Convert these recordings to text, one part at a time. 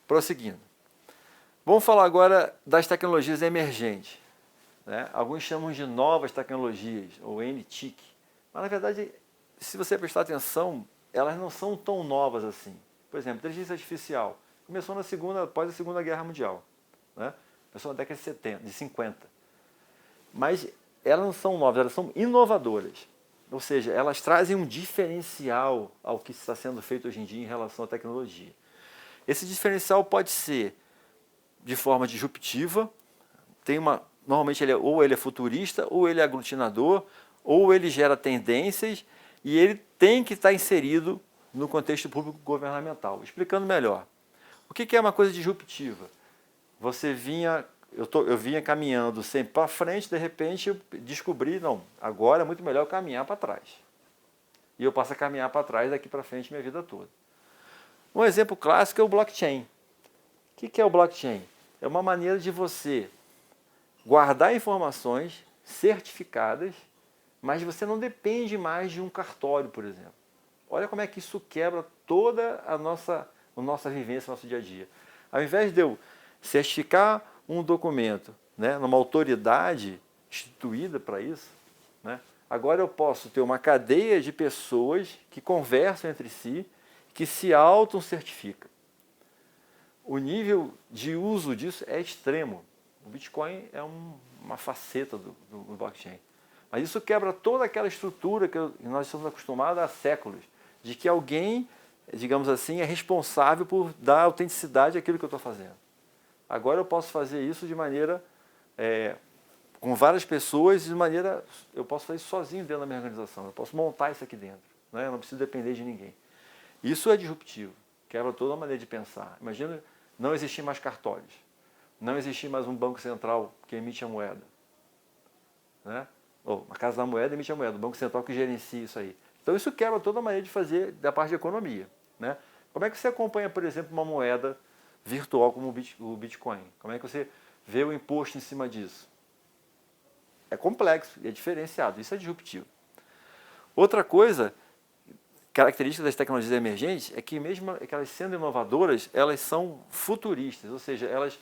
Prosseguindo. Vamos falar agora das tecnologias emergentes, né? Alguns chamam de novas tecnologias, ou NTIC. Mas, na verdade, se você prestar atenção, elas não são tão novas assim. Por exemplo, inteligência artificial. Começou após a Segunda Guerra Mundial, né? Começou na década de 70, de 50. Mas elas não são novas, elas são inovadoras. Ou seja, elas trazem um diferencial ao que está sendo feito hoje em dia em relação à tecnologia. Esse diferencial pode ser de forma disruptiva, normalmente ou ele é futurista, ou ele é aglutinador, ou ele gera tendências e ele tem que estar inserido no contexto público governamental. Explicando melhor. O que é uma coisa disruptiva? Eu vinha caminhando sempre para frente, de repente eu descobri, não, agora é muito melhor eu caminhar para trás. E eu passo a caminhar para trás daqui para frente minha vida toda. Um exemplo clássico é o blockchain. O que é o blockchain? É uma maneira de você guardar informações certificadas, mas você não depende mais de um cartório, por exemplo. Olha como é que isso quebra toda a nossa vivência, o nosso dia a dia. Ao invés de eu certificar um documento, né, numa autoridade instituída para isso, né, agora eu posso ter uma cadeia de pessoas que conversam entre si, que se auto-certifica. O nível de uso disso é extremo. O Bitcoin é uma faceta do blockchain. Mas isso quebra toda aquela estrutura que nós estamos acostumados há séculos, de que alguém, digamos assim, é responsável por dar autenticidade àquilo que eu estou fazendo. Agora eu posso fazer isso de maneira, com várias pessoas, eu posso fazer isso sozinho dentro da minha organização, eu posso montar isso aqui dentro, né? Eu não preciso depender de ninguém. Isso é disruptivo, quebra toda a maneira de pensar. Imagina não existir mais cartórios, não existir mais um banco central que emite a moeda, né? Ou a Casa da Moeda emite a moeda, o Banco Central que gerencia isso aí. Então isso quebra toda a maneira de fazer da parte de economia, né? Como é que você acompanha, por exemplo, uma moeda virtual como o Bitcoin? Como é que você vê o imposto em cima disso? É complexo, é diferenciado, isso é disruptivo. Outra coisa, característica das tecnologias emergentes, é que mesmo que elas sendo inovadoras, elas são futuristas, ou seja, elas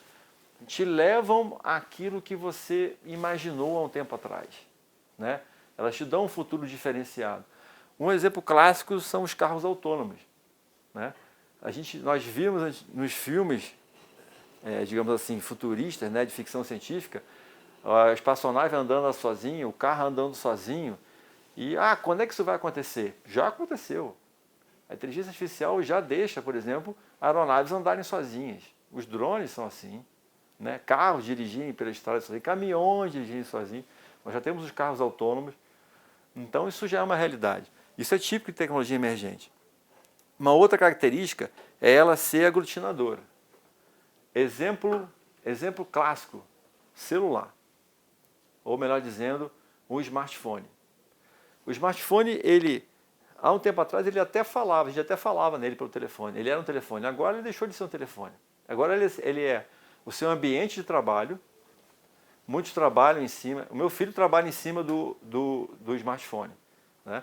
te levam àquilo que você imaginou há um tempo atrás, né? Elas te dão um futuro diferenciado. Um exemplo clássico são os carros autônomos, né? Nós vimos nos filmes, digamos assim, futuristas, né, de ficção científica, a espaçonave andando sozinho, o carro andando sozinho, e quando é que isso vai acontecer? Já aconteceu. A inteligência artificial já deixa, por exemplo, aeronaves andarem sozinhas. Os drones são assim, né? Carros dirigirem pela estrada sozinhos, caminhões dirigirem sozinhos. Nós já temos os carros autônomos. Então isso já é uma realidade. Isso é típico de tecnologia emergente. Uma outra característica é ela ser aglutinadora. Exemplo clássico, celular. Ou melhor dizendo, o smartphone. O smartphone, há um tempo atrás, a gente até falava nele pelo telefone. Ele era um telefone, agora ele deixou de ser um telefone. Agora ele é o seu ambiente de trabalho. Muitos trabalham em cima. O meu filho trabalha em cima do smartphone, né?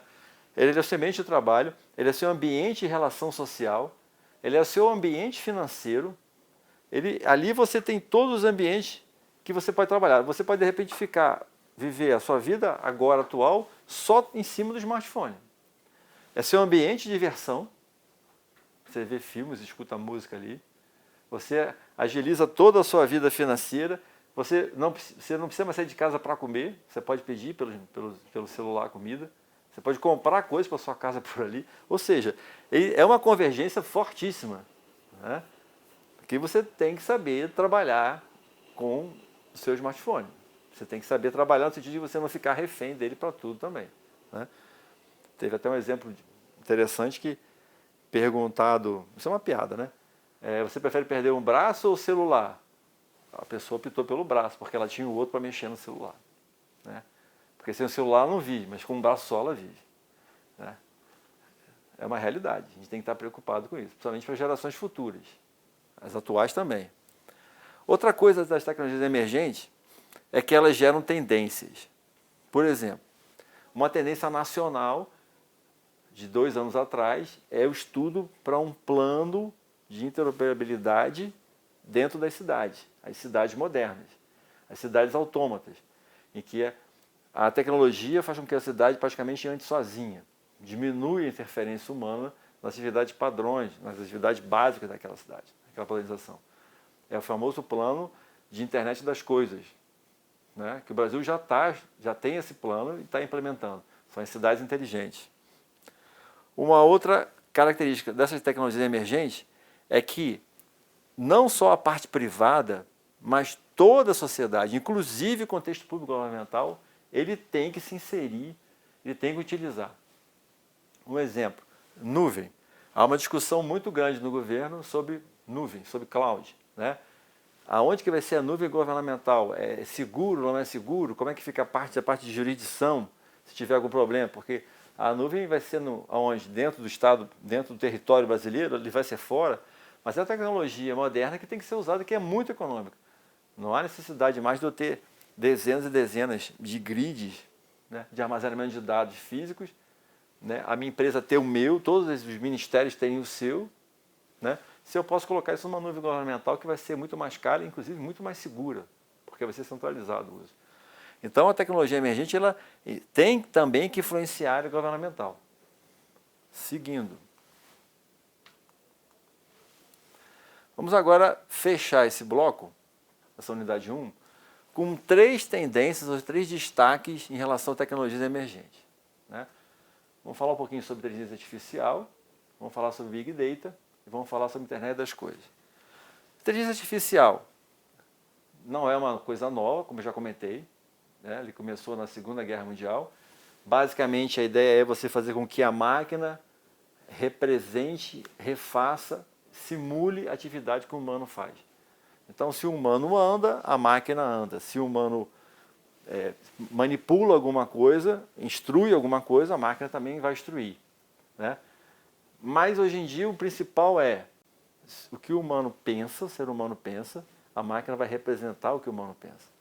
Ele é o seu ambiente de trabalho, ele é o seu ambiente de relação social, ele é o seu ambiente financeiro. Ali você tem todos os ambientes que você pode trabalhar. Você pode, de repente, viver a sua vida agora atual só em cima do smartphone. É seu ambiente de diversão. Você vê filmes, escuta música ali. Você agiliza toda a sua vida financeira. Você não precisa mais sair de casa para comer. Você pode pedir pelo celular comida. Você pode comprar coisas para sua casa por ali. Ou seja, é uma convergência fortíssima, né? Que você tem que saber trabalhar com o seu smartphone. Você tem que saber trabalhar no sentido de você não ficar refém dele para tudo também, né? Teve até um exemplo interessante que perguntado, isso é uma piada, né? Você prefere perder um braço ou o celular? A pessoa optou pelo braço, porque ela tinha o outro para mexer no celular, né? Porque sem o celular ela não vive, mas com um braço só ela vive, né? É uma realidade, a gente tem que estar preocupado com isso, principalmente para gerações futuras, as atuais também. Outra coisa das tecnologias emergentes é que elas geram tendências. Por exemplo, Uma tendência nacional de 2 anos atrás é o estudo para um plano de interoperabilidade dentro das cidades, as cidades modernas, as cidades autômatas, em que a tecnologia faz com que a cidade praticamente ande sozinha, diminui a interferência humana nas atividades padrões, nas atividades básicas daquela cidade, daquela planização. É o famoso plano de internet das coisas, né? Que o Brasil já tem esse plano e está implementando. São as cidades inteligentes. Uma outra característica dessas tecnologias emergentes é que não só a parte privada, mas toda a sociedade, inclusive o contexto público governamental, ele tem que se inserir, ele tem que utilizar. Um exemplo, nuvem. Há uma discussão muito grande no governo sobre nuvem, sobre cloud, né? Aonde que vai ser a nuvem governamental? É seguro, não é seguro? Como é que fica a parte de jurisdição, se tiver algum problema? Porque a nuvem vai ser aonde? Dentro do Estado, dentro do território brasileiro, ele vai ser fora, mas é uma tecnologia moderna que tem que ser usada, que é muito econômica. Não há necessidade mais de eu ter dezenas e dezenas de grids, né, de armazenamento de dados físicos, né, a minha empresa ter o meu, todos os ministérios terem o seu, né, se eu posso colocar isso numa nuvem governamental que vai ser muito mais cara e, inclusive, muito mais segura, porque vai ser centralizado o uso. Então, a tecnologia emergente ela tem também que influenciar a área governamental. Seguindo. Vamos agora fechar esse bloco, essa unidade 1, com 3 tendências, ou 3 destaques em relação a tecnologias emergentes, né? Vamos falar um pouquinho sobre inteligência artificial, vamos falar sobre Big Data e vamos falar sobre internet das coisas. Inteligência artificial não é uma coisa nova, como eu já comentei, né? Ele começou na Segunda Guerra Mundial. Basicamente, a ideia é você fazer com que a máquina represente, refaça, simule a atividade que o humano faz. Então, se o humano anda, a máquina anda. Se o humano manipula alguma coisa, instrui alguma coisa, a máquina também vai instruir, né? Mas, hoje em dia, o principal é o que o humano pensa, o ser humano pensa, a máquina vai representar o que o humano pensa.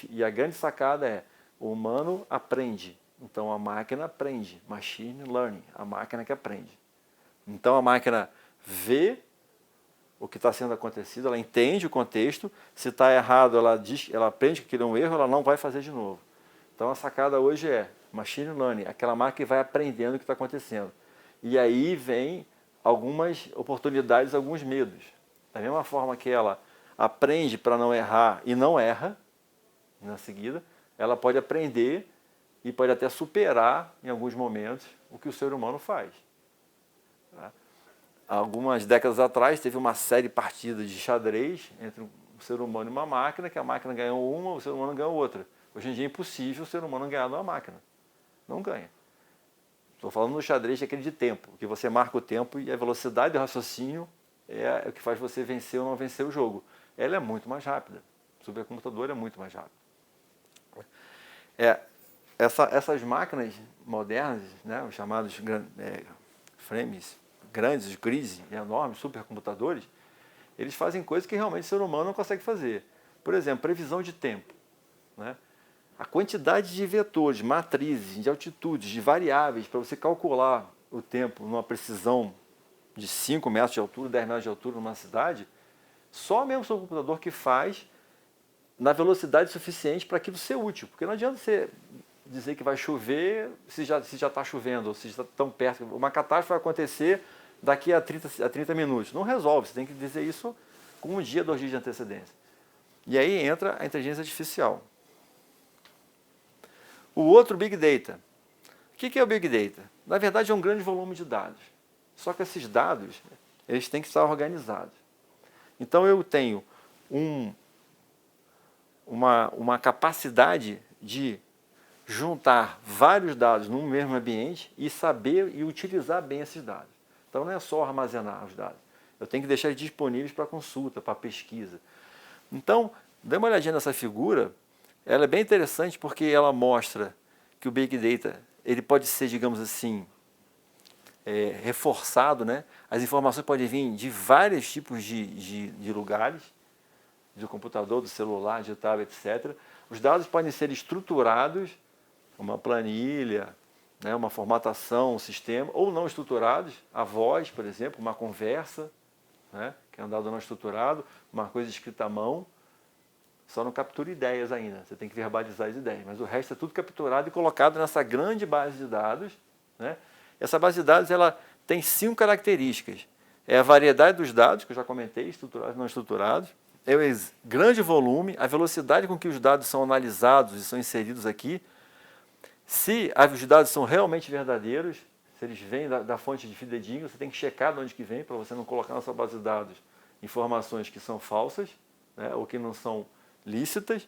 E a grande sacada é, o humano aprende, então a máquina aprende, machine learning, a máquina que aprende. Então, a máquina vê o que está sendo acontecido, ela entende o contexto, se está errado, ela aprende que aquilo é um erro, ela não vai fazer de novo. Então a sacada hoje é machine learning, aquela máquina que vai aprendendo o que está acontecendo. E aí vem algumas oportunidades, alguns medos. Da mesma forma que ela aprende para não errar e não erra, na seguida, ela pode aprender e pode até superar, em alguns momentos, o que o ser humano faz. Tá? Algumas décadas atrás, teve uma série de partidas de xadrez entre um ser humano e uma máquina, que a máquina ganhou uma, o ser humano ganhou outra. Hoje em dia é impossível o ser humano ganhar de uma máquina. Não ganha. Estou falando no xadrez aquele de tempo, que você marca o tempo e a velocidade do raciocínio é o que faz você vencer ou não vencer o jogo. Ela é muito mais rápida. O supercomputador é muito mais rápido. Essas máquinas modernas, né, os chamados frames grandes, grids enormes, supercomputadores, eles fazem coisas que realmente o ser humano não consegue fazer. Por exemplo, previsão de tempo, né? A quantidade de vetores, matrizes, de altitudes, de variáveis para você calcular o tempo numa precisão de 5 metros de altura, 10 metros de altura numa cidade, só mesmo o seu computador que faz na velocidade suficiente para aquilo ser útil. Porque não adianta você dizer que vai chover se já está chovendo, ou se está tão perto. Uma catástrofe vai acontecer daqui a 30 minutos. Não resolve, você tem que dizer isso com 1 dia, 2 dias de antecedência. E aí entra a inteligência artificial. O outro, Big Data. O que é o Big Data? Na verdade, é um grande volume de dados. Só que esses dados, eles têm que estar organizados. Então, eu tenho uma capacidade de juntar vários dados num mesmo ambiente e saber e utilizar bem esses dados. Então, não é só armazenar os dados. Eu tenho que deixar eles disponíveis para consulta, para pesquisa. Então, dê uma olhadinha nessa figura. Ela é bem interessante porque ela mostra que o Big Data ele pode ser, digamos assim, reforçado, né? As informações podem vir de vários tipos de lugares, do computador, do celular, de tablet, etc. Os dados podem ser estruturados uma planilha, né, uma formatação, um sistema, ou não estruturados, a voz, por exemplo, uma conversa, né, que é um dado não estruturado, uma coisa escrita à mão, só não captura ideias ainda, você tem que verbalizar as ideias, mas o resto é tudo capturado e colocado nessa grande base de dados, né? Essa base de dados ela tem 5 características. É a variedade dos dados, que eu já comentei, estruturados e não estruturados, é o grande volume, a velocidade com que os dados são analisados e são inseridos aqui, se os dados são realmente verdadeiros, se eles vêm da fonte de fidedigno, você tem que checar de onde que vem, para você não colocar na sua base de dados informações que são falsas, né, ou que não são lícitas.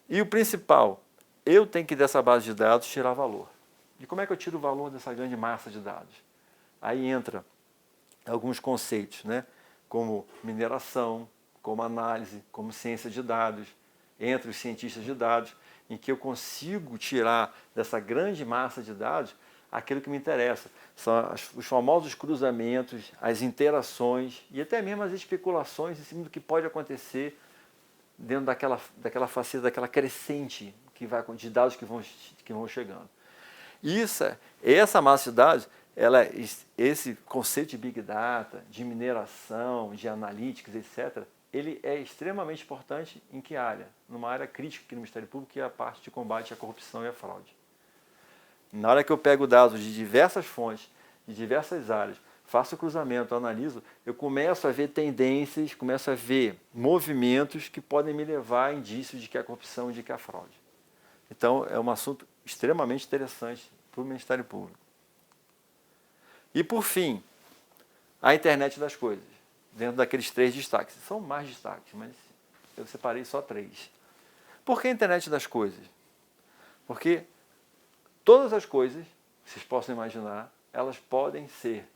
E o principal, eu tenho que dessa base de dados tirar valor. E como é que eu tiro o valor dessa grande massa de dados? Aí entra alguns conceitos, né, como mineração, como análise, como ciência de dados, entre os cientistas de dados, em que eu consigo tirar dessa grande massa de dados aquilo que me interessa. São os famosos cruzamentos, as interações e até mesmo as especulações em cima do que pode acontecer dentro daquela faceta, daquela crescente de dados que vão chegando. Essa massa de dados, esse conceito de Big Data, de mineração, de analytics, etc., ele é extremamente importante em que área? Numa área crítica aqui no Ministério Público, que é a parte de combate à corrupção e à fraude. Na hora que eu pego dados de diversas fontes, de diversas áreas, faço o cruzamento, analiso, eu começo a ver tendências, começo a ver movimentos que podem me levar a indícios de que há corrupção e de que há fraude. Então, é um assunto extremamente interessante para o Ministério Público. E, por fim, a internet das coisas, dentro daqueles 3 destaques. São mais destaques, mas eu separei só 3. Por que a internet das coisas? Porque todas as coisas, vocês possam imaginar, elas podem ser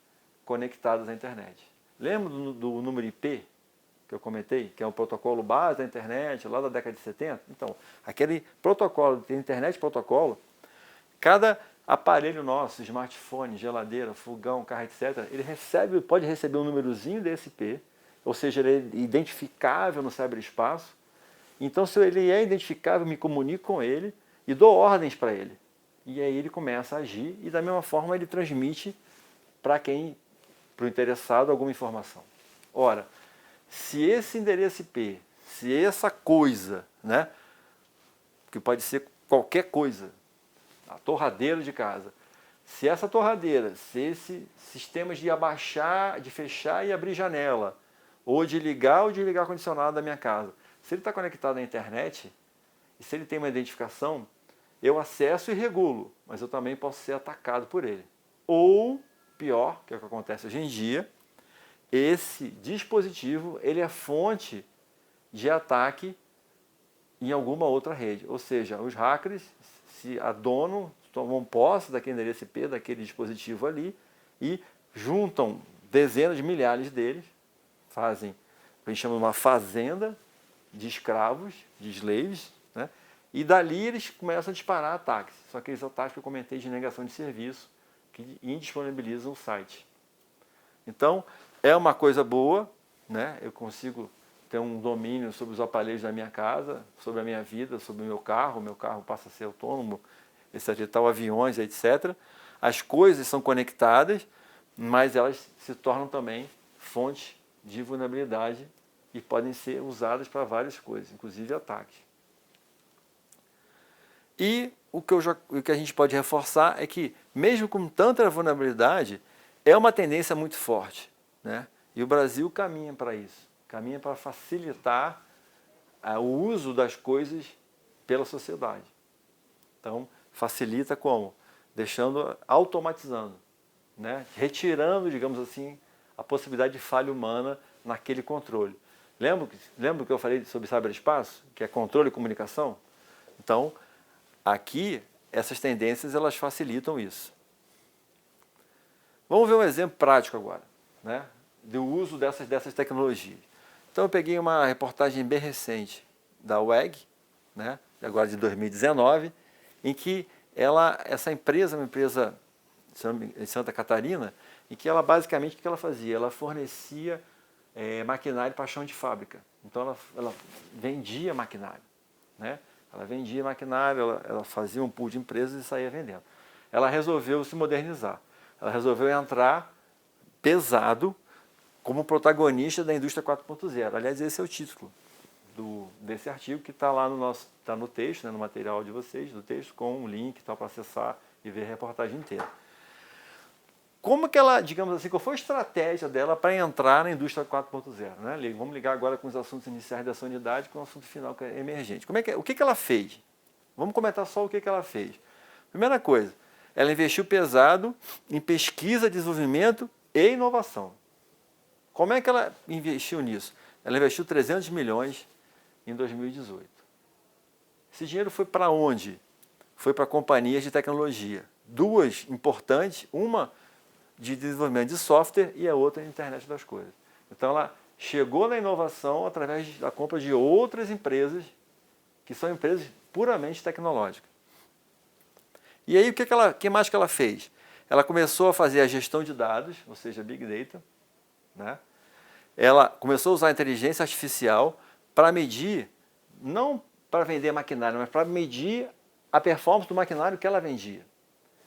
conectadas à internet. Lembra do número IP que eu comentei, que é um protocolo base da internet, lá da década de 70? Então, aquele protocolo, de internet protocolo, cada aparelho nosso, smartphone, geladeira, fogão, carro, etc., ele pode receber um númerozinho desse IP, ou seja, ele é identificável no cyberespaço. Então, se ele é identificável, eu me comunico com ele e dou ordens para ele. E aí ele começa a agir e, da mesma forma, ele transmite para o interessado, alguma informação. Ora, se esse endereço IP, se essa coisa, né, que pode ser qualquer coisa, a torradeira de casa, se essa torradeira, se esse sistema de abaixar, de fechar e abrir janela, ou de ligar ou desligar o ar-condicionado da minha casa, se ele está conectado à internet, e se ele tem uma identificação, eu acesso e regulo, mas eu também posso ser atacado por ele. Ou, pior, que é o que acontece hoje em dia, esse dispositivo ele é fonte de ataque em alguma outra rede. Ou seja, os hackers se adonam, tomam posse daquele endereço IP, daquele dispositivo ali, e juntam dezenas de milhares deles, fazem o que a gente chama de uma fazenda de escravos, de slaves, né? E dali eles começam a disparar ataques. São aqueles ataques que eu comentei de negação de serviço, que indisponibilizam o site. Então, é uma coisa boa, né? Eu consigo ter um domínio sobre os aparelhos da minha casa, sobre a minha vida, sobre o meu carro passa a ser autônomo, etc. Tal, aviões, etc. As coisas são conectadas, mas elas se tornam também fontes de vulnerabilidade e podem ser usadas para várias coisas, inclusive ataques. E o que a gente pode reforçar é que, mesmo com tanta vulnerabilidade, é uma tendência muito forte, né? E o Brasil caminha para isso, caminha para facilitar o uso das coisas pela sociedade. Então, facilita como? Automatizando, né? Retirando, digamos assim, a possibilidade de falha humana naquele controle. Lembra que eu falei sobre cyberespaço, que é controle e comunicação? Então, aqui, essas tendências elas facilitam isso. Vamos ver um exemplo prático agora, né, do uso dessas tecnologias. Então eu peguei uma reportagem bem recente da WEG, né, agora de 2019, em que essa empresa, uma empresa de Santa Catarina, em que ela basicamente, o que ela fazia? Ela fornecia maquinário para chão de fábrica. Então ela vendia maquinário, né? Ela vendia maquinário, ela fazia um pool de empresas e saía vendendo. Ela resolveu se modernizar. Ela resolveu entrar pesado como protagonista da indústria 4.0. Aliás, esse é o título desse artigo que está lá no texto, né, no material de vocês, do texto, com um link para acessar e ver a reportagem inteira. Como que ela, digamos assim, qual foi a estratégia dela para entrar na indústria 4.0? Né? Vamos ligar agora com os assuntos iniciais dessa unidade com o assunto final que é emergente. O que ela fez? Vamos comentar só o que ela fez. Primeira coisa, ela investiu pesado em pesquisa, desenvolvimento e inovação. Como é que ela investiu nisso? Ela investiu 300 milhões em 2018. Esse dinheiro foi para onde? Foi para companhias de tecnologia. Duas importantes, uma de desenvolvimento de software e a outra de internet das coisas. Então ela chegou na inovação através da compra de outras empresas, que são empresas puramente tecnológicas. E aí o que mais que ela fez? Ela começou a fazer a gestão de dados, ou seja, Big Data, né? Ela começou a usar a inteligência artificial para medir, não para vender maquinário, mas para medir a performance do maquinário que ela vendia.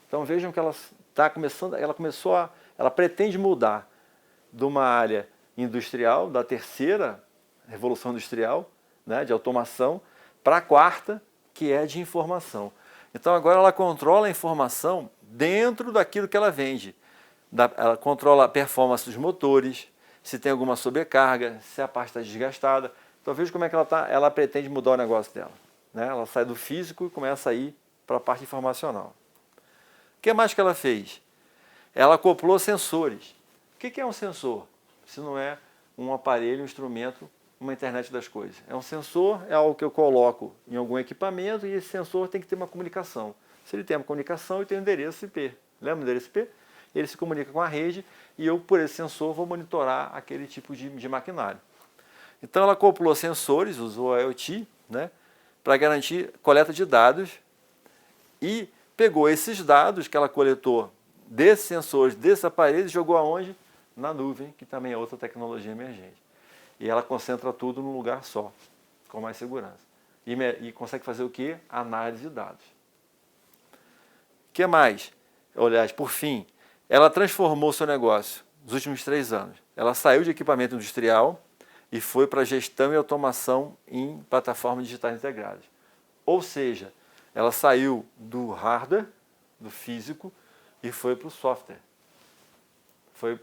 Então vejam que ela está começando, ela pretende mudar de uma área industrial, da terceira revolução industrial, né, de automação, para a quarta, que é de informação. Então agora ela controla a informação dentro daquilo que ela vende. Ela controla a performance dos motores, se tem alguma sobrecarga, se a parte está desgastada. Então veja como é que ela pretende mudar o negócio dela. Né? Ela sai do físico e começa a ir para a parte informacional. O que mais que ela fez? Ela acoplou sensores. O que é um sensor? Se não é um aparelho, um instrumento, uma internet das coisas. É um sensor, é algo que eu coloco em algum equipamento e esse sensor tem que ter uma comunicação. Se ele tem uma comunicação, ele tem um endereço IP. Lembra o endereço IP? Ele se comunica com a rede e eu, por esse sensor, vou monitorar aquele tipo de maquinário. Então ela acoplou sensores, usou a IoT, né, para garantir coleta de dados e pegou esses dados que ela coletou desses sensores, desses aparelhos, e jogou aonde? Na nuvem, que também é outra tecnologia emergente. E ela concentra tudo num lugar só, com mais segurança. E consegue fazer o quê? Análise de dados. O que mais? Aliás, por fim, ela transformou seu negócio nos últimos 3 anos. Ela saiu de equipamento industrial e foi para gestão e automação em plataformas digitais integradas. Ou seja, ela saiu do hardware, do físico, e foi para o software. Foi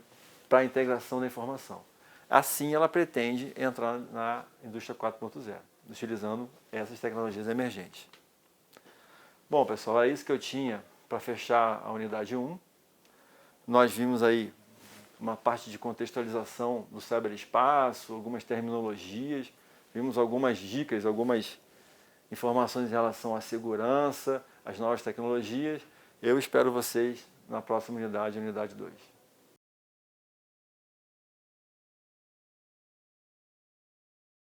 para a integração da informação. Assim ela pretende entrar na indústria 4.0, utilizando essas tecnologias emergentes. Bom, pessoal, é isso que eu tinha para fechar a unidade 1. Nós vimos aí uma parte de contextualização do ciberespaço, algumas terminologias, vimos algumas dicas, algumas informações em relação à segurança, às novas tecnologias. Eu espero vocês na próxima unidade, unidade 2.